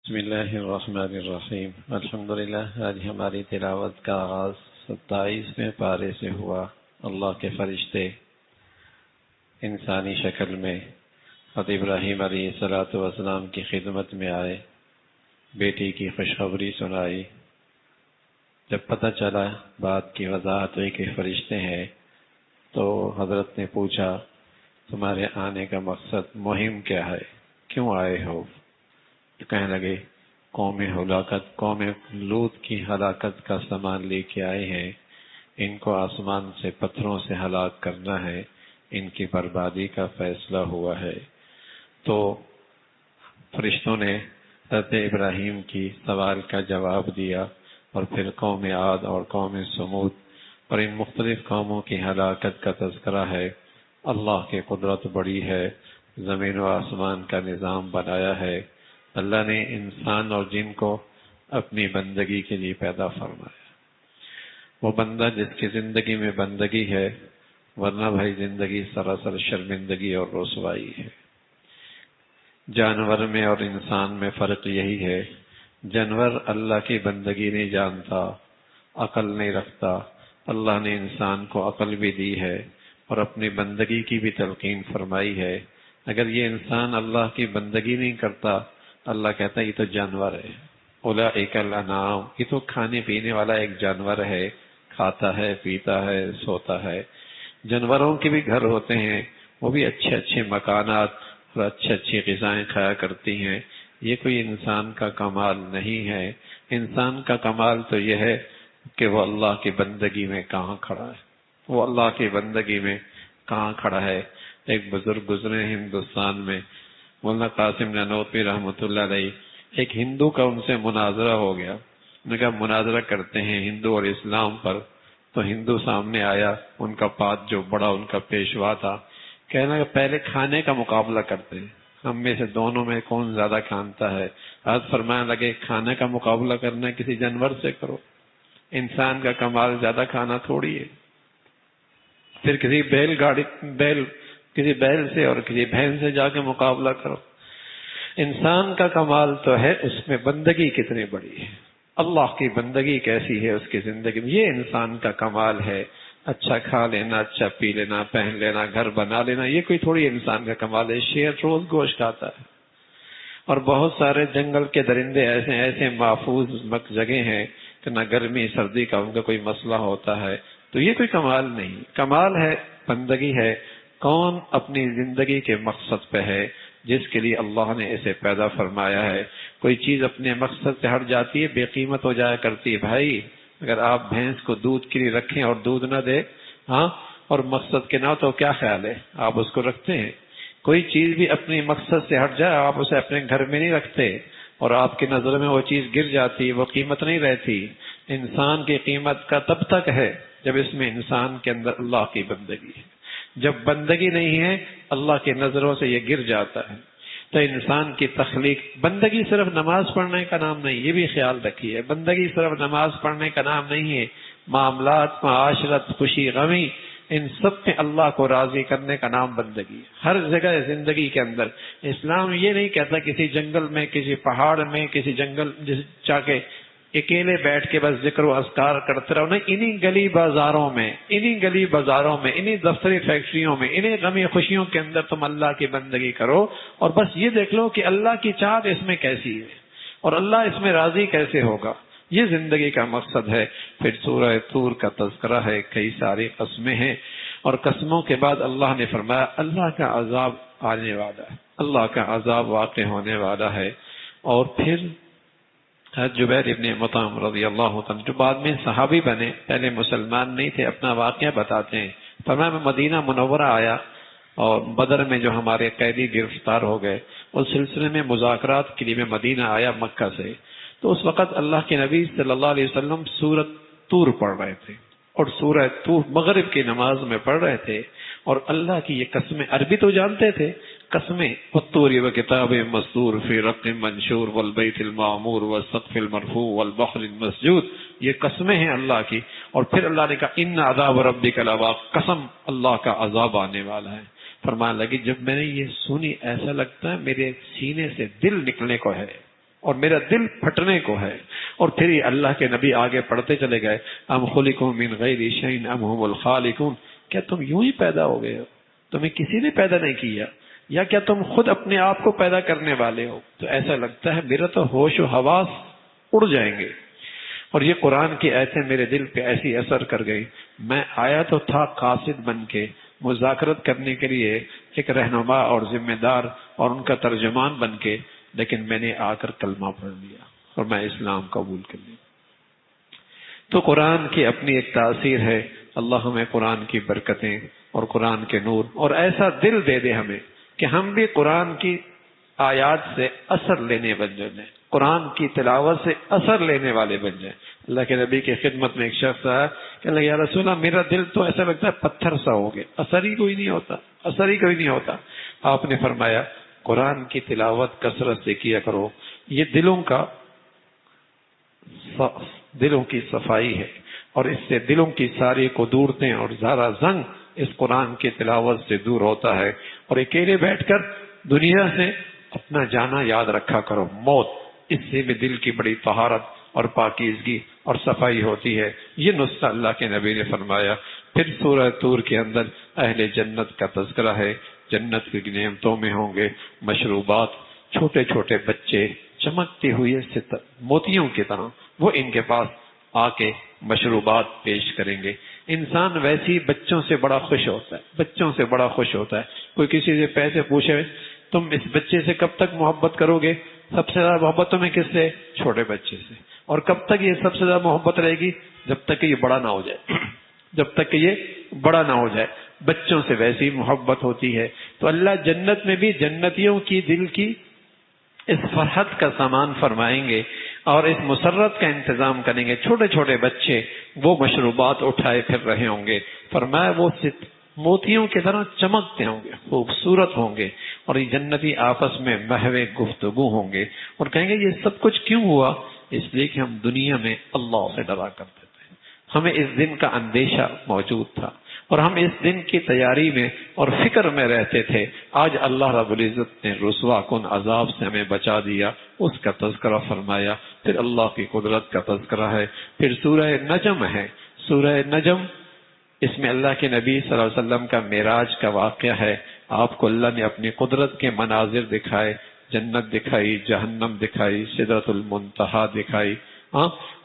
بسم اللہ الرحمن الرحیم الحمدللہ۔ آج ہماری تلاوت کا آغاز 27ویں پارے سے ہوا۔ اللہ کے فرشتے انسانی شکل میں حضرت ابراہیم علیہ السلام کی خدمت میں آئے، بیٹی کی خوشخبری سنائی۔ جب پتہ چلا بات کی وضاحت ہوئی کہ فرشتے ہیں تو حضرت نے پوچھا تمہارے آنے کا مقصد مہم کیا ہے، کیوں آئے ہو؟ تو کہنے لگے قوم لوط کی ہلاکت کا سامان لے کے آئے ہیں، ان کو آسمان سے پتھروں سے ہلاک کرنا ہے، ان کی بربادی کا فیصلہ ہوا ہے۔ تو فرشتوں نے حضرت ابراہیم کی سوال کا جواب دیا، اور پھر قوم عاد اور قوم سمود اور ان مختلف قوموں کی ہلاکت کا تذکرہ ہے۔ اللہ کی قدرت بڑی ہے، زمین و آسمان کا نظام بنایا ہے۔ اللہ نے انسان اور جن کو اپنی بندگی کے لیے پیدا فرمایا۔ وہ بندہ جس کی زندگی میں بندگی ہے، ورنہ بھائی زندگی سراسر شرمندگی اور رسوائی ہے۔ جانور میں اور انسان میں فرق یہی ہے، جانور اللہ کی بندگی نہیں جانتا، عقل نہیں رکھتا۔ اللہ نے انسان کو عقل بھی دی ہے اور اپنی بندگی کی بھی تلقین فرمائی ہے۔ اگر یہ انسان اللہ کی بندگی نہیں کرتا، اللہ کہتا ہے یہ تو جانور ہے، اولئک الانعام، یہ تو کھانے پینے والا ایک جانور ہے، کھاتا ہے، پیتا ہے، سوتا ہے۔ جانوروں کے بھی گھر ہوتے ہیں، وہ بھی اچھے اچھے مکانات اور اچھی غذائیں کھایا کرتی ہیں۔ یہ کوئی انسان کا کمال نہیں ہے۔ انسان کا کمال تو یہ ہے کہ وہ اللہ کی بندگی میں کہاں کھڑا ہے، وہ اللہ کی بندگی میں کہاں کھڑا ہے۔ ایک بزرگ گزرے ہندوستان میں، مولانا قاسم نانوتوی رحمۃ اللہ علیہ، ایک ہندو کا ان سے مناظرہ ہو گیا۔ انہوں نے کہا مناظرہ کرتے ہیں ہندو اور اسلام پر۔ تو ہندو سامنے آیا، ان کا پاد جو بڑا ان کا پیشوا تھا، کہنا کہ پہلے کھانے کا مقابلہ کرتے ہیں، ہم میں سے دونوں میں کون زیادہ کھانتا ہے۔ آج فرمانے لگے کھانے کا مقابلہ کرنا کسی جانور سے کرو، انسان کا کمال زیادہ کھانا تھوڑی ہے۔ پھر کسی کسی بیل سے اور کسی بھینس سے جا کے مقابلہ کرو۔ انسان کا کمال تو ہے اس میں بندگی کتنی بڑی ہے، اللہ کی بندگی کیسی ہے اس کی زندگی میں، یہ انسان کا کمال ہے۔ اچھا کھا لینا، اچھا پی لینا، پہن لینا، گھر بنا لینا، یہ کوئی تھوڑی انسان کا کمال ہے۔ شیر روز گوشت کھاتا ہے، اور بہت سارے جنگل کے درندے ایسے محفوظ جگہ ہیں کہ نہ گرمی سردی کا ان کا کوئی مسئلہ ہوتا ہے۔ تو یہ کوئی کمال نہیں، کمال ہے بندگی ہے۔ کون اپنی زندگی کے مقصد پہ ہے جس کے لیے اللہ نے اسے پیدا فرمایا ہے۔ کوئی چیز اپنے مقصد سے ہٹ جاتی ہے، بے قیمت ہو جایا کرتی ہے۔ بھائی اگر آپ بھینس کو دودھ کے لیے رکھیں اور دودھ نہ دے، اور مقصد کے نہ تو کیا خیال ہے، آپ اس کو رکھتے ہیں؟ کوئی چیز بھی اپنے مقصد سے ہٹ جائے، آپ اسے اپنے گھر میں نہیں رکھتے، اور آپ کی نظر میں وہ چیز گر جاتی، وہ قیمت نہیں رہتی۔ انسان کی قیمت کا تب تک ہے جب اس میں انسان کے اندر اللہ کی بندگی ہے۔ جب بندگی نہیں ہے، اللہ کی نظروں سے یہ گر جاتا ہے۔ تو انسان کی تخلیق، بندگی صرف نماز پڑھنے کا نام نہیں، یہ بھی خیال رکھیے، بندگی صرف نماز پڑھنے کا نام نہیں ہے۔ معاملات، معاشرت، خوشی غمی، ان سب میں اللہ کو راضی کرنے کا نام بندگی ہے۔ ہر جگہ زندگی کے اندر اسلام یہ نہیں کہتا کسی جنگل میں، کسی پہاڑ میں، کسی جنگل جس چاہ کے اکیلے بیٹھ کے بس ذکر و اذکار کرتے رہو، نہیں، انہی گلی بازاروں میں، انہی دفتری فیکٹریوں میں، انہی غمی خوشیوں کے اندر تم اللہ کی بندگی کرو، اور بس یہ دیکھ لو کہ اللہ کی چاہت اس میں کیسی ہے اور اللہ اس میں راضی کیسے ہوگا۔ یہ زندگی کا مقصد ہے۔ پھر سورہ طور کا تذکرہ ہے، کئی ساری قسمیں ہیں، اور قسموں کے بعد اللہ نے فرمایا اللہ کا عذاب آنے والا ہے، اللہ کا عذاب واقع ہونے والا ہے۔ اور پھر جبیر ابن مطعم رضی اللہ عنہ جو بعد میں صحابی بنے، پہلے مسلمان نہیں تھے، اپنا واقعہ بتاتے ہیں۔ فرمایا میں مدینہ منورہ آیا، اور بدر میں جو ہمارے قیدی گرفتار ہو گئے، اس سلسلے میں مذاکرات کے لیے میں مدینہ آیا مکہ سے۔ تو اس وقت اللہ کے نبی صلی اللہ علیہ وسلم سورۃ طور پڑھ رہے تھے، اور سورہ طور مغرب کی نماز میں پڑھ رہے تھے، اور اللہ کی یہ قسمیں، عربی تو جانتے تھے، قسمیں والطور وکتاب مسطور فی رق منشور والبیت المعمور والسقف المرفوع والبحر المسجود، یہ قسمیں ہیں اللہ کی۔ اور پھر اللہ نے کہا ان عذاب ربک لواقع، قسم اللہ کا عذاب آنے والا ہے۔ فرمانے لگی جب میں نے یہ سنی ایسا لگتا ہے میرے سینے سے دل نکلنے کو ہے، اور میرا دل پھٹنے کو ہے. اور پھر یہ اللہ کے نبی آگے پڑھتے چلے گئے, ام خلقوا من غیر شیء ام هم الخالقون, کیا تم یوں ہی پیدا ہو گئے ہو, تمہیں کسی نے پیدا نہیں کیا, یا کیا تم خود اپنے آپ کو پیدا کرنے والے ہو؟ تو ایسا لگتا ہے میرا تو ہوش و حواس اڑ جائیں گے. اور یہ قرآن کی آیتیں میرے دل پہ ایسی اثر کر گئی. میں آیا تو تھا قاصد بن کے, مذاکرت کرنے کے لیے ایک رہنما اور ذمہ دار اور ان کا ترجمان بن کے, لیکن میں نے آ کر کلمہ پڑھ لیا اور میں اسلام قبول کر لیا. تو قرآن کی اپنی ایک تاثیر ہے. اللہ ہمیں قرآن کی برکتیں اور قرآن کے نور اور ایسا دل دے دے ہمیں کہ ہم بھی قرآن کی آیات سے اثر لینے بن جائیں, قرآن کی تلاوت سے اثر لینے والے بن جائیں. اللہ کے نبی کی خدمت میں ایک شخص آیا کہ اللہ یا رسول اللہ, میرا دل تو ایسا لگتا ہے پتھر سا ہو گیا, اثر ہی کوئی نہیں ہوتا, اثر ہی کوئی نہیں ہوتا. آپ نے فرمایا قرآن کی تلاوت کثرت سے کیا کرو, یہ دلوں کی صفائی ہے, اور اس سے دلوں کی ساری قدورتیں اور زارا زنگ اس قرآن کی تلاوت سے دور ہوتا ہے. اور اکیلے بیٹھ کر دنیا سے اپنا جانا یاد رکھا کرو, موت, اس سے بھی دل کی بڑی طہارت اور پاکیزگی اور صفائی ہوتی ہے. یہ نسخہ اللہ کے نبی نے فرمایا. پھر سورہ طور کے اندر اہل جنت کا تذکرہ ہے. جنت کی نعمتوں میں ہوں گے مشروبات, چھوٹے چھوٹے بچے چمکتے ہوئے موتیوں کی طرح, وہ ان کے پاس آ کے مشروبات پیش کریں گے. انسان ویسے ہی بچوں سے بڑا خوش ہوتا ہے, بچوں سے بڑا خوش ہوتا ہے. کوئی کسی سے پیسے پوچھے تم اس بچے سے کب تک محبت کرو گے, سب سے زیادہ محبت تمہیں کس سے؟ چھوٹے بچے سے. اور کب تک یہ سب سے زیادہ محبت رہے گی؟ جب تک کہ یہ بڑا نہ ہو جائے, جب تک کہ یہ بڑا نہ ہو جائے. بچوں سے ویسی محبت ہوتی ہے. تو اللہ جنت میں بھی جنتیوں کی دل کی اس فرحت کا سامان فرمائیں گے اور اس مسرت کا انتظام کریں گے. چھوٹے چھوٹے بچے وہ مشروبات اٹھائے پھر رہے ہوں گے. فرمایا وہ موتیوں کی طرح چمکتے ہوں گے, خوبصورت ہوں گے, اور یہ جنتی آپس میں محو گفتگو ہوں گے اور کہیں گے یہ سب کچھ کیوں ہوا؟ اس لیے کہ ہم دنیا میں اللہ سے ڈرا کرتے تھے, ہمیں اس دن کا اندیشہ موجود تھا اور ہم اس دن کی تیاری میں اور فکر میں رہتے تھے. آج اللہ رب العزت نے رسوا کن عذاب سے ہمیں بچا دیا, اس کا تذکرہ فرمایا. پھر اللہ کی قدرت کا تذکرہ ہے. پھر سورہ نجم ہے. سورہ نجم, اس میں اللہ کے نبی صلی اللہ علیہ وسلم کا معراج کا واقعہ ہے. آپ کو اللہ نے اپنی قدرت کے مناظر دکھائے, جنت دکھائی, جہنم دکھائی, سدرۃ المنتہا دکھائی,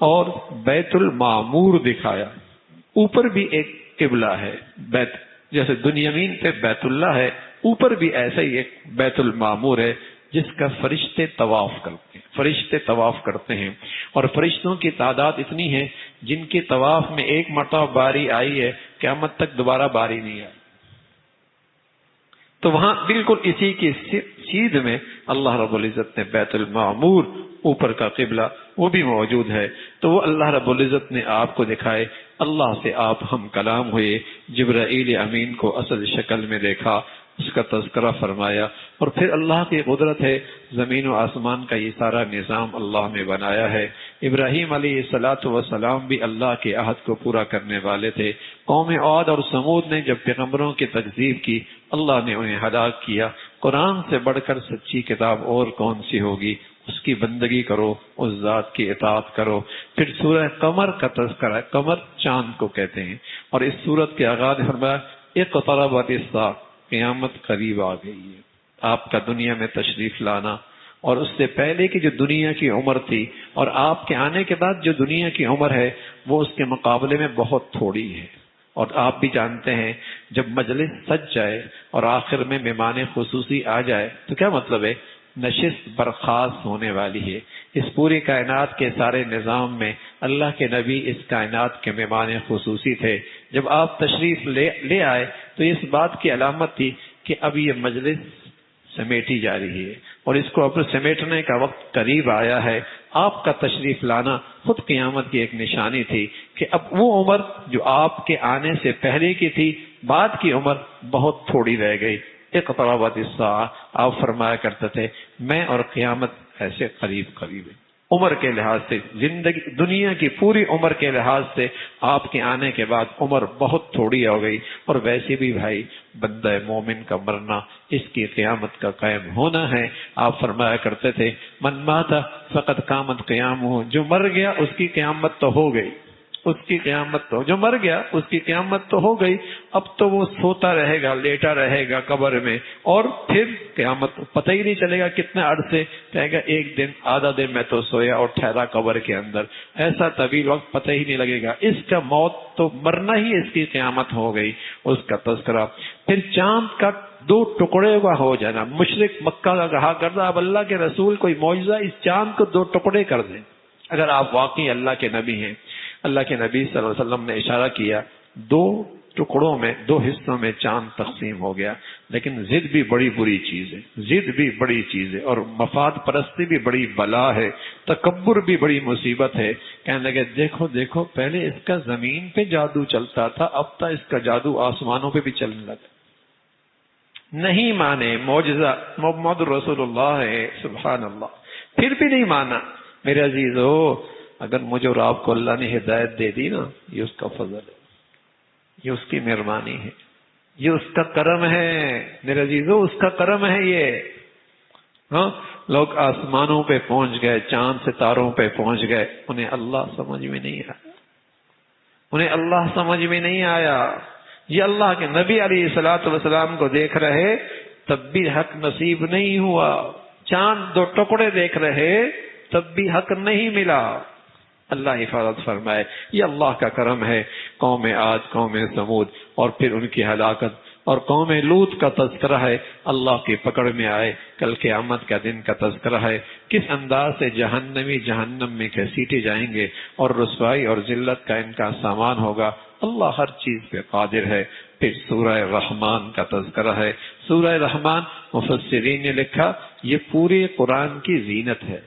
اور بیت المعمور دکھایا. اوپر بھی ایک قبلہ ہے, بیت جیسے دنیامین پہ بیت اللہ ہے, اوپر بھی ایسا ہی ایک بیت المعمور ہے جس کا فرشتے طواف کرتے ہیں. فرشتے طواف کرتے ہیں اور فرشتوں کی تعداد اتنی ہے جن کی طواف میں ایک مرتبہ باری آئی ہے, قیامت تک دوبارہ باری نہیں آئی. تو وہاں بالکل اسی کی سیدھ میں اللہ رب العزت نے بیت المعمور, اوپر کا قبلہ, وہ بھی موجود ہے. تو وہ اللہ رب العزت نے آپ کو دکھائے. اللہ سے آپ ہم کلام ہوئے, جبرائیل امین کو اصل شکل میں دیکھا, اس کا تذکرہ فرمایا. اور پھر اللہ کی قدرت ہے, زمین و آسمان کا یہ سارا نظام اللہ نے بنایا ہے. ابراہیم علیہ السلام بھی اللہ کے عہد کو پورا کرنے والے تھے. قوم عاد اور سمود نے جب پیغمبروں کی تکذیب کی, اللہ نے انہیں ہلاک کیا. قرآن سے بڑھ کر سچی کتاب اور کون سی ہوگی؟ اس کی بندگی کرو, اس ذات کی اطاعت کرو. پھر سورہ قمر کا تذکرہ ہے. قمر چاند کو کہتے ہیں. اور اس سورت کے آغاز فرمایا اقتربت الساعہ, قیامت قریب آ گئی ہے. آپ کا دنیا میں تشریف لانا اور اس سے پہلے کی جو دنیا کی عمر تھی اور آپ کے آنے کے بعد جو دنیا کی عمر ہے وہ اس کے مقابلے میں بہت تھوڑی ہے. اور آپ بھی جانتے ہیں جب مجلس سج جائے اور آخر میں مہمان خصوصی آ جائے تو کیا مطلب ہے؟ نشست برخاست ہونے والی ہے. اس پوری کائنات کے سارے نظام میں اللہ کے نبی اس کائنات کے مہمان خصوصی تھے. جب آپ تشریف لے آئے تو اس بات کی علامت تھی کہ اب یہ مجلس سمیٹی جا رہی ہے اور اس کو اب سمیٹنے کا وقت قریب آیا ہے. آپ کا تشریف لانا خود قیامت کی ایک نشانی تھی کہ اب وہ عمر جو آپ کے آنے سے پہلے کی تھی, بعد کی عمر بہت تھوڑی رہ گئی. اقتربت الساعہ, آپ فرمایا کرتے تھے میں اور قیامت ایسے قریب قریب ہیں. عمر کے لحاظ سے، زندگی دنیا کی پوری عمر کے لحاظ سے آپ کے آنے کے بعد عمر بہت تھوڑی ہو گئی. اور ویسے بھی بھائی بندہ مومن کا مرنا اس کی قیامت کا قائم ہونا ہے. آپ فرمایا کرتے تھے من مات فقد قامت قیامہ، جو مر گیا اس کی قیامت تو ہو گئی، اس کی قیامت تو، جو مر گیا اس کی قیامت تو ہو گئی. اب تو وہ سوتا رہے گا، لیٹا رہے گا قبر میں، اور پھر قیامت پتہ ہی نہیں چلے گا کتنے عرصے، کہے گا ایک دن آدھا دن میں تو سویا اور ٹھہرا قبر کے اندر، ایسا طویل وقت پتہ ہی نہیں لگے گا. اس کا موت تو مرنا ہی اس کی قیامت ہو گئی، اس کا تذکرہ. پھر چاند کا 2 ٹکڑے کا ہو جانا. مشرک مکہ کا کہا کرتا اب اللہ کے رسول کوئی معجزہ اس چاند کو 2 ٹکڑے کر دیں. اگر آپ واقعی اللہ کے نبی ہیں، اللہ کے نبی صلی اللہ علیہ وسلم نے اشارہ کیا 2 ٹکڑوں میں، 2 حصوں میں چاند تقسیم ہو گیا. لیکن ضد بھی بڑی بری چیز ہے، ضد بھی بڑی چیز ہے، اور مفاد پرستی بھی بڑی بلا ہے، تکبر بھی بڑی مصیبت ہے. کہنے لگے دیکھو دیکھو پہلے اس کا زمین پہ جادو چلتا تھا، اب تو اس کا جادو آسمانوں پہ بھی چلنے لگا. نہیں مانے، معجزہ محمد رسول اللہ ہے، سبحان اللہ، پھر بھی نہیں مانا. میرے عزیزو، اگر مجھے اور آپ کو اللہ نے ہدایت دے دی نا، یہ اس کا فضل ہے، یہ اس کی مہربانی ہے، یہ اس کا کرم ہے. میرے عزیزو اس کا کرم ہے یہ. ہاں، لوگ آسمانوں پہ پہنچ گئے، چاند ستاروں پہ پہنچ گئے، انہیں اللہ سمجھ میں نہیں آیا، انہیں اللہ سمجھ میں نہیں آیا. یہ اللہ کے نبی علیہ الصلوۃ والسلام کو دیکھ رہے تب بھی حق نصیب نہیں ہوا. چاند 2 ٹکڑے دیکھ رہے تب بھی حق نہیں ملا. اللہ حفاظت فرمائے. یہ اللہ کا کرم ہے. قوم عاد، قوم ثمود، اور پھر ان کی ہلاکت، اور قوم لوط کا تذکرہ ہے. اللہ کی پکڑ میں آئے، کل قیامت کا دن کا تذکرہ ہے. کس انداز سے جہنمی جہنم میں گھسیٹے جائیں گے، اور رسوائی اور ذلت کا ان کا سامان ہوگا. اللہ ہر چیز پہ قادر ہے. پھر سورہ رحمان کا تذکرہ ہے. سورہ رحمان مفسرین نے لکھا یہ پورے قرآن کی زینت ہے،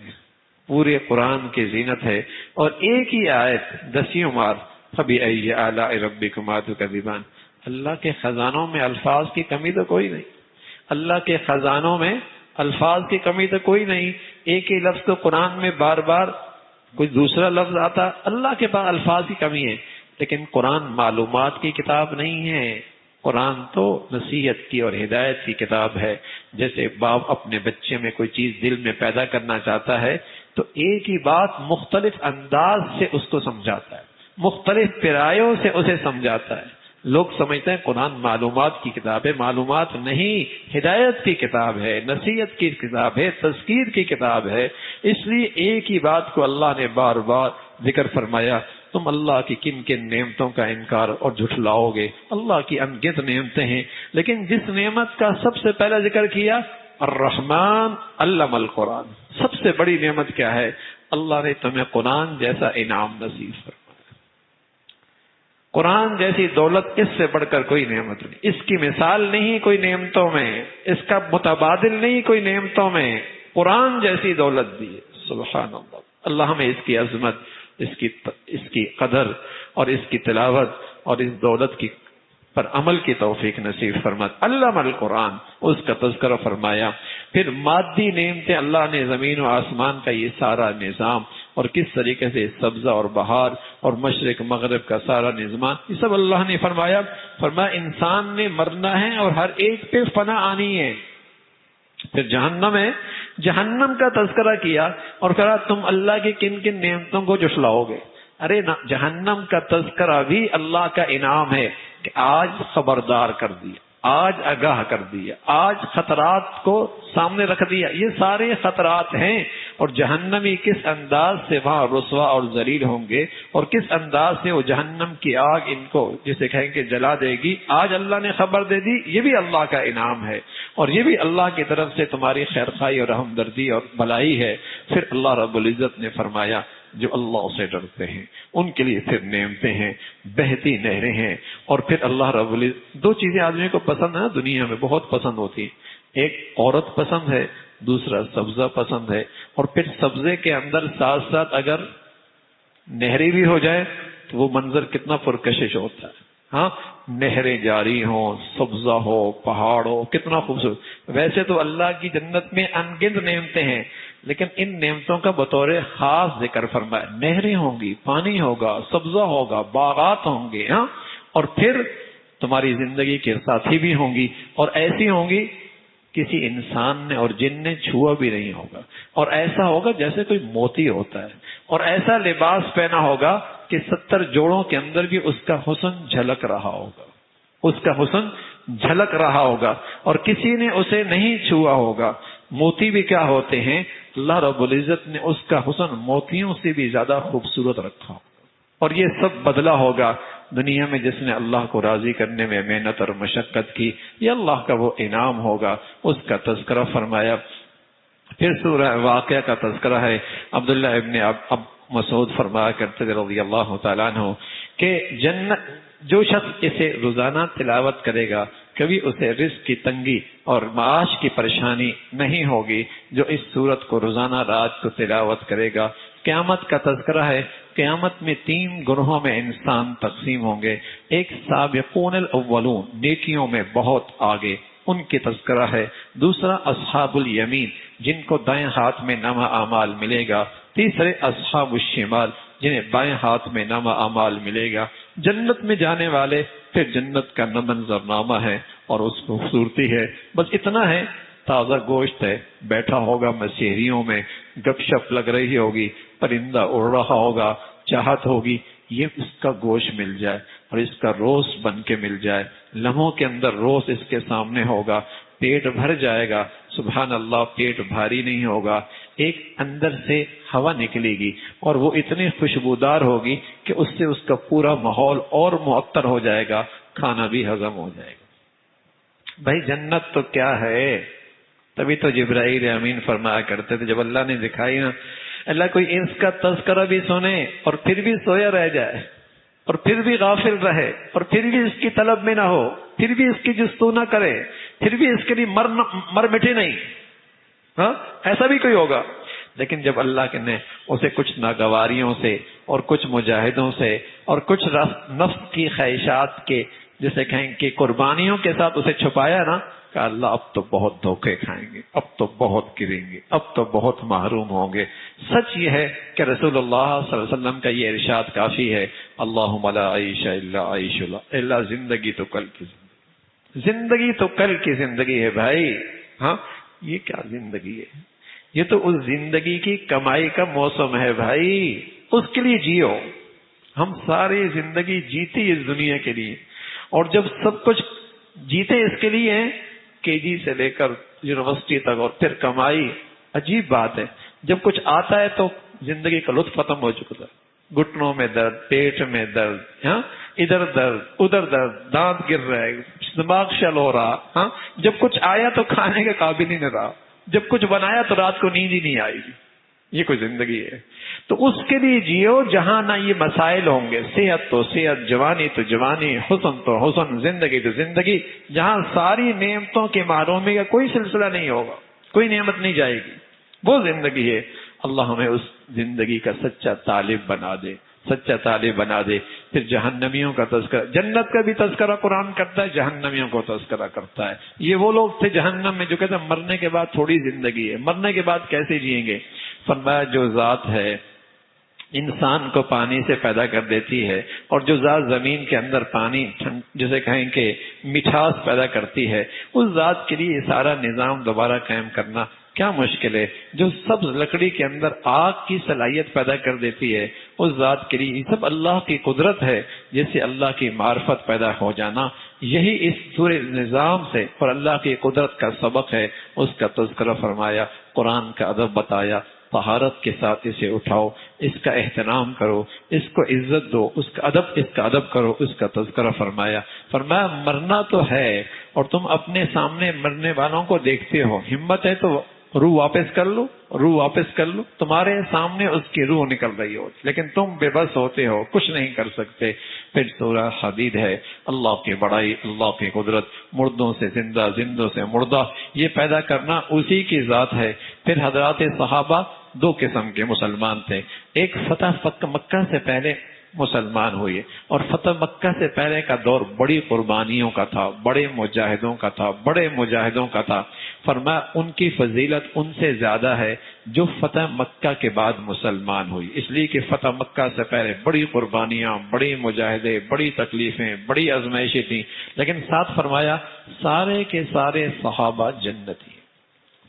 پورے قرآن کی زینت ہے. اور ایک ہی آیت 10 بار فَبِأَيِّ آلَاءِ رَبِّكُمَا تُكَذِّبَانِ. اللہ کے خزانوں میں الفاظ کی کمی تو کوئی نہیں، اللہ کے خزانوں میں الفاظ کی کمی تو کوئی نہیں. ایک ہی لفظ کو قرآن میں بار بار کوئی دوسرا لفظ آتا. اللہ کے پاس الفاظ کی کمی ہے، لیکن قرآن معلومات کی کتاب نہیں ہے. قرآن تو نصیحت کی اور ہدایت کی کتاب ہے. جیسے باپ اپنے بچے میں کوئی چیز دل میں پیدا کرنا چاہتا ہے تو ایک ہی بات مختلف انداز سے اس کو سمجھاتا ہے، مختلف پیرایوں سے اسے سمجھاتا ہے. لوگ سمجھتے ہیں قرآن معلومات کی کتاب ہے، معلومات نہیں، ہدایت کی کتاب ہے، نصیحت کی کتاب ہے، تذکیر کی کتاب ہے. اس لیے ایک ہی بات کو اللہ نے بار بار ذکر فرمایا. تم اللہ کی کن کن نعمتوں کا انکار اور جھٹلاؤ گے. اللہ کی انگنت نعمتیں ہیں، لیکن جس نعمت کا سب سے پہلا ذکر کیا الرحمن علم القرآن، سب سے بڑی نعمت کیا ہے؟ اللہ نے تمہیں قرآن جیسا انعام نصیب فرمایا. قرآن جیسی دولت اس سے بڑھ کر کوئی نعمت نہیں، اس کی مثال نہیں کوئی نعمتوں میں، اس کا متبادل نہیں کوئی نعمتوں میں. قرآن جیسی دولت دی ہے. سبحان اللہ. اللہ ہمیں اس کی عظمت، اس کی قدر اور اس کی تلاوت اور اس دولت کی پر عمل کی توفیق نصیب فرمات. علم القرآن، اس کا تذکرہ فرمایا. پھر مادی نعمتیں اللہ نے زمین و آسمان کا یہ سارا نظام، اور کس طریقے سے سبزہ اور بہار اور مشرق مغرب کا سارا نظام، یہ سب اللہ نے فرمایا. فرمایا انسان نے مرنا ہے اور ہر ایک پہ فنا آنی ہے. پھر جہنم ہے، جہنم کا تذکرہ کیا اور کہا تم اللہ کی کن کن نعمتوں کو جھٹلاؤ گے. ارے جہنم کا تذکرہ بھی اللہ کا انعام ہے کہ آج خبردار کر دیا، آج آگاہ کر دیا، آج خطرات کو سامنے رکھ دیا. یہ سارے خطرات ہیں، اور جہنمی کس انداز سے وہاں رسوا اور ذلیل ہوں گے، اور کس انداز سے وہ جہنم کی آگ ان کو جسے کہیں گے جلا دے گی. آج اللہ نے خبر دے دی. یہ بھی اللہ کا انعام ہے، اور یہ بھی اللہ کی طرف سے تمہاری خیرخواہی اور رحمدردی اور بھلائی ہے. پھر اللہ رب العزت نے فرمایا جو اللہ سے ڈرتے ہیں ان کے لیے پھر نعمتیں ہیں، بہتی نہریں ہیں. اور پھر اللہ رب العزت 2 چیزیں آدمی کو پسند ہے، دنیا میں بہت پسند ہوتی ہیں. ایک عورت پسند ہے، دوسرا سبزہ پسند ہے. اور پھر سبزے کے اندر ساتھ ساتھ اگر نہری بھی ہو جائے تو وہ منظر کتنا پرکشش ہوتا ہے. ہاں، نہریں جاری ہوں، سبزہ ہو، پہاڑ ہو، کتنا خوبصورت. ویسے تو اللہ کی جنت میں ان گنت نعمتیں ہیں، لیکن ان نعمتوں کا بطور خاص ذکر فرمایا. نہریں ہوں گی، پانی ہوگا، سبزہ ہوگا، باغات ہوں گے، ہاں، اور پھر تمہاری زندگی کے ساتھی بھی ہوں گی، اور ایسی ہوں گی کسی انسان نے اور جن نے چھوا بھی نہیں ہوگا، اور ایسا ہوگا جیسے کوئی موتی ہوتا ہے، اور ایسا لباس پہنا ہوگا کہ 70 جوڑوں کے اندر بھی اس کا حسن جھلک رہا ہوگا، اس کا حسن جھلک رہا ہوگا، اور کسی نے اسے نہیں چھوا ہوگا. موتی بھی کیا ہوتے ہیں؟ اللہ رب العزت نے اس کا حسن موتیوں سے بھی زیادہ خوبصورت رکھا، اور یہ سب بدلہ ہوگا دنیا میں جس نے اللہ کو راضی کرنے میں محنت اور مشقت کی. یہ اللہ کا وہ انعام ہوگا، اس کا تذکرہ فرمایا. پھر سورہ واقعہ کا تذکرہ ہے. عبداللہ ابن اب مسعود فرمایا کرتے تھے رضی اللہ تعالیٰ عنہ کہ جنت جو شخص اسے روزانہ تلاوت کرے گا کبھی اسے رزق کی تنگی اور معاش کی پریشانی نہیں ہوگی جو اس سورت کو روزانہ رات کو تلاوت کرے گا. قیامت کا تذکرہ ہے. قیامت میں 3 گروہوں میں انسان تقسیم ہوں گے. ایک سابقون الاولون، نیکیوں میں بہت آگے، ان کی تذکرہ ہے. دوسرا اصحاب الیمین، جن کو دائیں ہاتھ میں نامہ اعمال ملے گا. تیسرے اصحاب الشمال، جنہیں بائیں ہاتھ میں نامہ اعمال ملے گا. جنت میں جانے والے، پھر جنت کا منظرنامہ ہے اور اس خوبصورتی ہے. بس اتنا ہے، تازہ گوشت ہے، بیٹھا ہوگا مسیحریوں میں، گپ شپ لگ رہی ہوگی، پرندہ اڑ رہا ہوگا، چاہت ہوگی یہ اس کا گوشت مل جائے اور اس کا روس بن کے مل جائے. لمحوں کے اندر روس اس کے سامنے ہوگا، پیٹ بھر جائے گا. سبحان اللہ، پیٹ بھاری نہیں ہوگا. ایک اندر سے ہوا نکلے گی اور وہ اتنی خوشبودار ہوگی کہ اس سے اس کا پورا ماحول اور معطر ہو جائے گا، کھانا بھی ہضم ہو جائے گا. بھائی جنت تو کیا ہے؟ تبھی تو جبرائیل امین فرمایا کرتے تھے جب اللہ نے دکھائی نا، اللہ کوئی اس کا تذکرہ بھی سنے اور پھر بھی سویا رہ جائے اور پھر بھی غافل رہے اور پھر بھی اس کی طلب میں نہ ہو، پھر بھی اس کی جستجو نہ کرے، پھر بھی اس کے لیے مر مٹے نہیں، ہاں ایسا بھی کوئی ہوگا. لیکن جب اللہ کے نے اسے کچھ ناگواریوں سے اور کچھ مجاہدوں سے اور کچھ نفس کی خواہشات کے جسے کہیں کہ قربانیوں کے ساتھ اسے چھپایا نا کہ اللہ اب تو بہت دھوکے کھائیں گے، اب تو بہت گریں گے، اب تو بہت محروم ہوں گے. سچ یہ ہے کہ رسول اللہ صلی اللہ علیہ وسلم کا یہ ارشاد کافی ہے، اللہم لا عیش الا عیش اللہ، اللہ زندگی تو کل کی زندگی تو کل کی زندگی ہے بھائی. ہاں یہ کیا زندگی ہے؟ یہ تو اس زندگی کی کمائی کا موسم ہے بھائی، اس کے لیے جیو. ہم ساری زندگی جیتی اس دنیا کے لیے، اور جب سب کچھ جیتے اس کے لیے ہیں، کے جی سے لے کر یونیورسٹی تک، اور پھر کمائی. عجیب بات ہے، جب کچھ آتا ہے تو زندگی کا لطف ختم ہو چکا تھا. گھٹنوں میں درد، پیٹ میں درد، ہاں ادھر درد ادھر درد، دانت گر رہے، دماغ شل ہو رہا. ہاں جب کچھ آیا تو کھانے کے قابل ہی نہیں رہا، جب کچھ بنایا تو رات کو نیند ہی نہیں آئی. یہ کوئی زندگی ہے؟ تو اس کے لیے جیو جہاں نہ یہ مسائل ہوں گے، صحت تو صحت، جوانی تو جوانی، حسن تو حسن، زندگی تو زندگی، جہاں ساری نعمتوں کے محرومی کا کوئی سلسلہ نہیں ہوگا، کوئی نعمت نہیں جائے گی. وہ زندگی ہے. اللہ ہمیں اس زندگی کا سچا طالب بنا دے، سچا طالب بنا دے. پھر جہنمیوں کا تذکرہ، جنت کا بھی تذکرہ قرآن کرتا ہے، جہنمیوں کو تذکرہ کرتا ہے. یہ وہ لوگ تھے جہنم میں جو کہتے ہیں مرنے کے بعد تھوڑی زندگی ہے، مرنے کے بعد کیسے جئیں گے. فرمایا جو ذات ہے انسان کو پانی سے پیدا کر دیتی ہے، اور جو ذات زمین کے اندر پانی جسے کہیں کہ مٹھاس پیدا کرتی ہے، اس ذات کے لیے یہ سارا نظام دوبارہ قائم کرنا کیا مشکل ہے. جو سبز لکڑی کے اندر آگ کی صلاحیت پیدا کر دیتی ہے، اس ذات کے لیے یہ سب اللہ کی قدرت ہے. جیسے اللہ کی معرفت پیدا ہو جانا، یہی اس پورے نظام سے اور اللہ کی قدرت کا سبق ہے. اس کا تذکرہ فرمایا، قرآن کا ادب بتایا. طہارت کے ساتھ اسے اٹھاؤ، اس کا احترام کرو، اس کو عزت دو، اس کا ادب کرو. اس کا تذکرہ فرمایا. فرمایا مرنا تو ہے اور تم اپنے سامنے مرنے والوں کو دیکھتے ہو، ہمت ہے تو روح واپس کر لو، روح واپس کر لو. تمہارے سامنے اس کی روح نکل رہی ہو لیکن تم بے بس ہوتے ہو، کچھ نہیں کر سکتے. پھر سورہ حدید ہے، اللہ کی بڑائی، اللہ کی قدرت، مردوں سے زندہ، زندوں سے مردہ، یہ پیدا کرنا اسی کی ذات ہے. پھر حضرات صحابہ 2 قسم کے مسلمان تھے. ایک فتح مکہ سے پہلے مسلمان ہوئے. اور فتح مکہ سے پہلے کا دور بڑی قربانیوں کا تھا، بڑے مجاہدوں کا تھا، بڑے مجاہدوں کا تھا. فرمایا ان کی فضیلت ان سے زیادہ ہے جو فتح مکہ کے بعد مسلمان ہوئی، اس لیے کہ فتح مکہ سے پہلے بڑی قربانیاں، بڑی مجاہدے، بڑی تکلیفیں، بڑی آزمائشیں تھیں. لیکن ساتھ فرمایا سارے کے سارے صحابہ جنتی ہیں،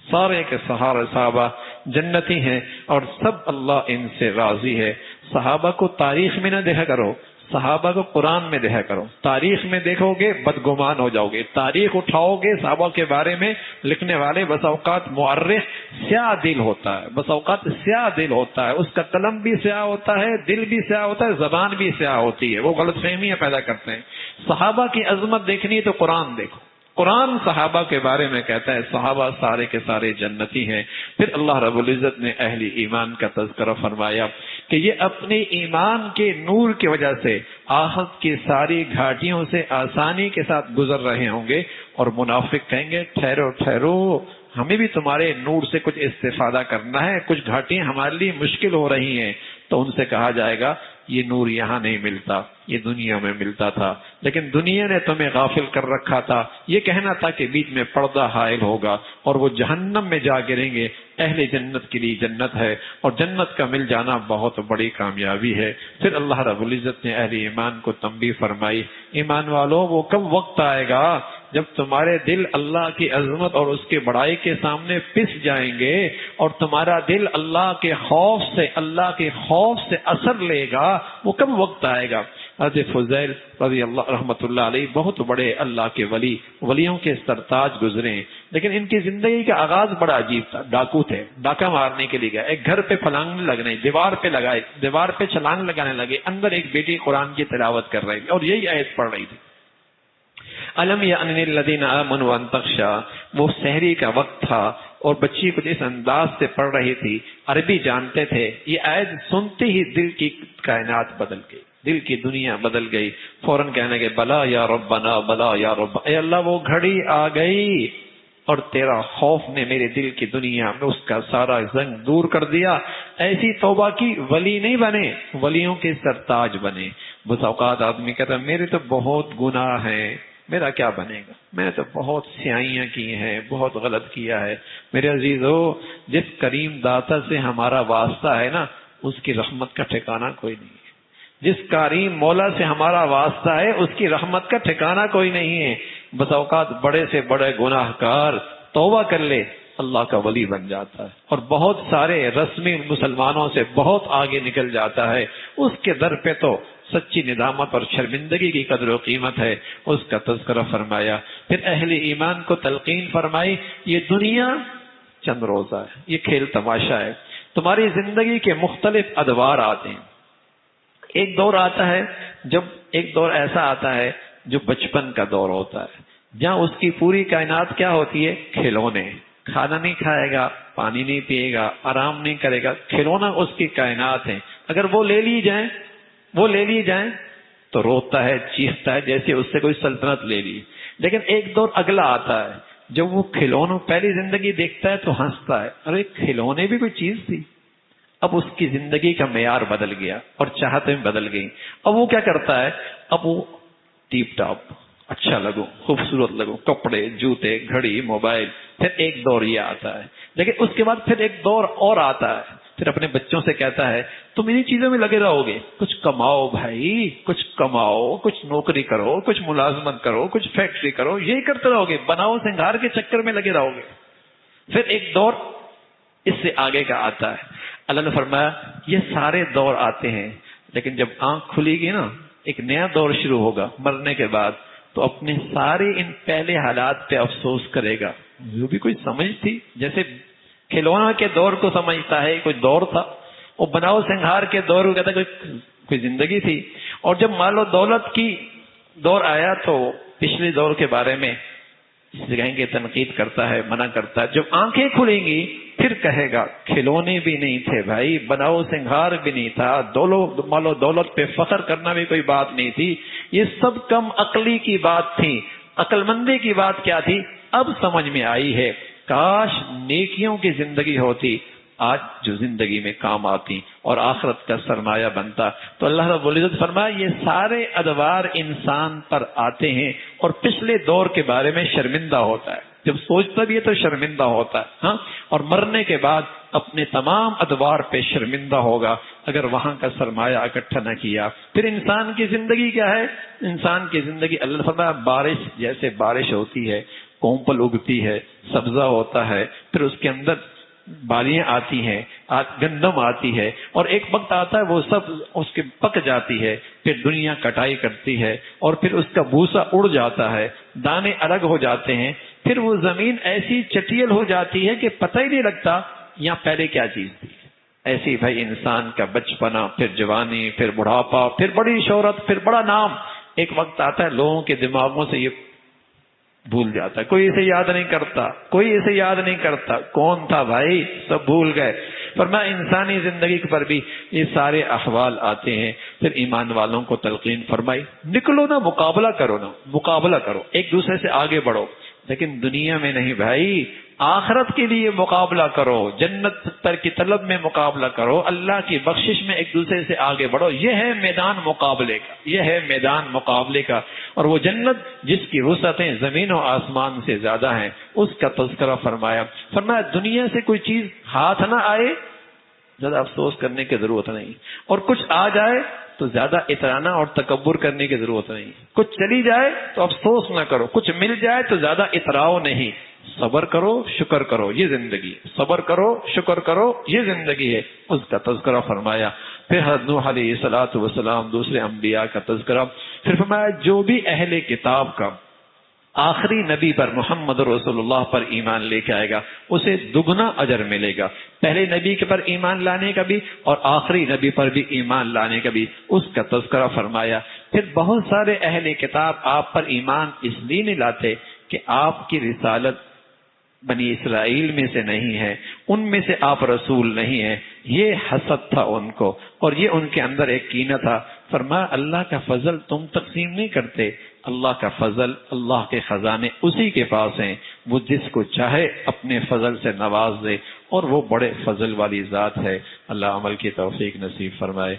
سارے کے صحابہ جنتی ہیں اور سب اللہ ان سے راضی ہے. صحابہ کو تاریخ میں نہ دیکھا کرو، صحابہ کو قرآن میں دیکھا کرو. تاریخ میں دیکھو گے بدگمان ہو جاؤ گے، تاریخ اٹھاؤ گے صحابہ کے بارے میں لکھنے والے بس اوقات مؤرخ سیاہ دل ہوتا ہے، بس اوقات سیاہ دل ہوتا ہے، اس کا قلم بھی سیاہ ہوتا ہے، دل بھی سیاہ ہوتا ہے، زبان بھی سیاہ ہوتی ہے، وہ غلط فہمیاں پیدا کرتے ہیں. صحابہ کی عظمت دیکھنی ہے تو قرآن دیکھو. قرآن صحابہ کے بارے میں کہتا ہے صحابہ سارے کے سارے جنتی ہیں. پھر اللہ رب العزت نے اہل ایمان کا تذکرہ فرمایا کہ یہ اپنے ایمان کے نور کی وجہ سے آخرت کی ساری گھاٹیوں سے آسانی کے ساتھ گزر رہے ہوں گے. اور منافق کہیں گے ٹھہرو ٹھہرو، ہمیں بھی تمہارے نور سے کچھ استفادہ کرنا ہے، کچھ گھاٹیاں ہمارے لیے مشکل ہو رہی ہیں. تو ان سے کہا جائے گا یہ نور یہاں نہیں ملتا، یہ دنیا میں ملتا تھا، لیکن دنیا نے تمہیں غافل کر رکھا تھا. یہ کہنا تھا کہ بیچ میں پردہ حائل ہوگا اور وہ جہنم میں جا گریں گے. اہل جنت کے لیے جنت ہے اور جنت کا مل جانا بہت بڑی کامیابی ہے. پھر اللہ رب العزت نے اہل ایمان کو تنبیہ فرمائی، ایمان والوں وہ کب وقت آئے گا جب تمہارے دل اللہ کی عظمت اور اس کی بڑائی کے سامنے پس جائیں گے اور تمہارا دل اللہ کے خوف سے اثر لے گا. وہ کب وقت آئے گا؟ حضرت فضیل رضی اللہ رحمۃ اللہ علیہ بہت بڑے اللہ کے ولیوں کے سرتاج گزرے ہیں، لیکن ان کی زندگی کا آغاز بڑا عجیب تھا. ڈاکو تھے، ڈاکہ مارنے کے لیے گئے، ایک گھر پہ پھلانگنے لگنے، دیوار پہ چھلانگ لگانے لگے. اندر ایک بیٹی قرآن کی تلاوت کر رہی تھی اور یہی آیت پڑھ رہی تھی، الم یأن للذین آمنوا ان تخشع. وہ سحری کا وقت تھا اور بچی کچھ اس انداز سے پڑھ رہی تھی، عربی جانتے تھے. یہ آیت سنتے ہی دل کی کائنات بدل گئی، دل کی دنیا بدل گئی. فوراً کہنے لگے بلا یا ربنا، بلا یا رب، اے اللہ وہ گھڑی آ گئی اور تیرا خوف نے میرے دل کی دنیا میں اس کا سارا زنگ دور کر دیا. ایسی توبہ کی ولی نہیں بنے، ولیوں کے سرتاج بنے. بس اوقات آدمی کہتا ہے میرے تو بہت گناہ ہیں، میرا کیا بنے گا، میں نے تو بہت سیائیاں کی ہیں، بہت غلط کیا ہے. میرے عزیزو، جس کریم داتا سے ہمارا واسطہ ہے نا، اس کی رحمت کا ٹھکانہ کوئی نہیں ہے. جس کریم مولا سے ہمارا واسطہ ہے اس کی رحمت کا ٹھکانہ کوئی نہیں ہے. بس اوقات بڑے سے بڑے گناہ کار توبہ کر لے اللہ کا ولی بن جاتا ہے اور بہت سارے رسمی مسلمانوں سے بہت آگے نکل جاتا ہے. اس کے در پہ تو سچی ندامت اور شرمندگی کی قدر و قیمت ہے. اس کا تذکرہ فرمایا. پھر اہل ایمان کو تلقین فرمائی یہ دنیا چند روزہ ہے، یہ کھیل تماشا ہے. تمہاری زندگی کے مختلف ادوار آتے ہیں. ایک دور آتا ہے ایک دور ایسا آتا ہے جو بچپن کا دور ہوتا ہے، جہاں اس کی پوری کائنات کیا ہوتی ہے؟ کھلونے. کھانا نہیں کھائے گا، پانی نہیں پیے گا، آرام نہیں کرے گا، کھلونا اس کی کائنات ہے. اگر وہ لے لی جائیں تو روتا ہے، چیختا ہے جیسے اس سے کوئی سلطنت لے لی. لیکن ایک دور اگلا آتا ہے جب وہ کھلونوں پہلی زندگی دیکھتا ہے تو ہنستا ہے، ارے کھلونے بھی کوئی چیز تھی. اب اس کی زندگی کا معیار بدل گیا اور چاہتیں بدل گئی. اب وہ کیا کرتا ہے؟ اب وہ ٹیپ ٹاپ، اچھا لگو، خوبصورت لگو، کپڑے، جوتے، گھڑی، موبائل. پھر ایک دور یہ آتا ہے، لیکن اس کے بعد پھر ایک دور اور آتا ہے. پھر اپنے بچوں سے کہتا ہے تم انہی چیزوں میں لگے رہو گے، کچھ کماؤ بھائی، کچھ کماؤ، کچھ نوکری کرو، کچھ ملازمت کرو، کچھ فیکٹری کرو، یہی کرتے رہو گے، بناؤ سنگھار کے چکر میں لگے رہو گے. پھر ایک دور اس سے آگے کا آتا ہے. اللہ نے فرمایا یہ سارے دور آتے ہیں، لیکن جب آنکھ کھلے گی نا ایک نیا دور شروع ہوگا مرنے کے بعد، تو اپنے سارے ان پہلے حالات پہ افسوس کرے گا. جو بھی کوئی سمجھ تھی، جیسے کھلونا کے دور کو سمجھتا ہے کوئی دور تھا، وہ بناؤ سنگھار کے دور کو کہتا ہے کوئی زندگی تھی. اور جب مال و دولت کی دور آیا تو پچھلے دور کے بارے میں کہیں گے تنقید کرتا ہے، منع کرتا ہے. جب آنکھیں کھلیں گی پھر کہے گا کھلونے بھی نہیں تھے بھائی، بناؤ سنگھار بھی نہیں تھا، مال و دولت پہ فخر کرنا بھی کوئی بات نہیں تھی، یہ سب کم عقلی کی بات تھی. عقل مندی کی بات کیا تھی؟ اب سمجھ میں آئی ہے. کاش نیکیوں کی زندگی ہوتی آج جو زندگی میں کام آتی. اور آخرت کا سرمایہ بنتا. تو اللہ رب العزت فرمایا یہ سارے ادوار انسان پر آتے ہیں اور پچھلے دور کے بارے میں شرمندہ ہوتا ہے. جب سوچتا بھی ہے تو شرمندہ ہوتا ہے. ہاں، اور مرنے کے بعد اپنے تمام ادوار پہ شرمندہ ہوگا اگر وہاں کا سرمایہ اکٹھا نہ کیا. پھر انسان کی زندگی کیا ہے؟ انسان کی زندگی اللہ فرمایا بارش جیسے بارش ہوتی ہے، کونپل اگتی ہے، سبزہ ہوتا ہے، پھر اس کے اندر بالیاں آتی ہیں، گندم آتی ہے، اور ایک وقت آتا ہے وہ سب اس کے پک جاتی ہے، پھر دنیا کٹائی کرتی ہے اور پھر اس کا بھوسا اڑ جاتا ہے، دانے الگ ہو جاتے ہیں، پھر وہ زمین ایسی چٹیل ہو جاتی ہے کہ پتہ ہی نہیں لگتا یہاں پہلے کیا چیز تھی. ایسی بھائی انسان کا بچپنا، پھر جوانی، پھر بڑھاپا، پھر بڑی شہرت، پھر بڑا نام. ایک وقت آتا ہے لوگوں کے دماغوں سے یہ بھول جاتا ہے، کوئی اسے یاد نہیں کرتا، کوئی اسے یاد نہیں کرتا کون تھا بھائی، سب بھول گئے. فرمایا انسانی زندگی پر بھی یہ سارے احوال آتے ہیں. پھر ایمان والوں کو تلقین فرمائی نکلو نا، مقابلہ کرو نا، مقابلہ کرو، ایک دوسرے سے آگے بڑھو. لیکن دنیا میں نہیں بھائی، آخرت کے لیے مقابلہ کرو، جنت تر کی طلب میں مقابلہ کرو، اللہ کی بخشش میں ایک دوسرے سے آگے بڑھو. یہ ہے میدان مقابلے کا، یہ ہے میدان مقابلے کا. اور وہ جنت جس کی وسعتیں زمین و آسمان سے زیادہ ہیں، اس کا تذکرہ فرمایا. فرمایا دنیا سے کوئی چیز ہاتھ نہ آئے زیادہ افسوس کرنے کی ضرورت نہیں، اور کچھ آ جائے تو زیادہ اترانا اور تکبر کرنے کی ضرورت نہیں. کچھ چلی جائے تو افسوس نہ کرو، کچھ مل جائے تو زیادہ اتراؤ نہیں. صبر کرو، شکر کرو، یہ زندگی. صبر کرو، شکر کرو، یہ زندگی ہے. اس کا تذکرہ فرمایا. پھر حضرت نوح علیہ الصلوۃ والسلام، دوسرے انبیاء کا تذکرہ. پھر فرمایا جو بھی اہل کتاب کا آخری نبی پر محمد رسول اللہ پر ایمان لے کے آئے گا اسے دگنا اجر ملے گا. پہلے نبی کے پر ایمان لانے کا بھی اور آخری نبی پر بھی ایمان لانے کا بھی اس کا تذکرہ فرمایا. پھر بہت سارے اہل کتاب آپ پر ایمان اس لیے نہیں لاتے کہ آپ کی رسالت بنی اسرائیل میں سے نہیں ہے، ان میں سے آپ رسول نہیں ہیں. یہ حسد تھا ان کو، اور یہ ان کے اندر ایک کینہ تھا. فرمایا اللہ کا فضل تم تقسیم نہیں کرتے، اللہ کا فضل، اللہ کے خزانے اسی کے پاس ہیں. وہ جس کو چاہے اپنے فضل سے نواز دے، اور وہ بڑے فضل والی ذات ہے. اللہ عمل کی توفیق نصیب فرمائے.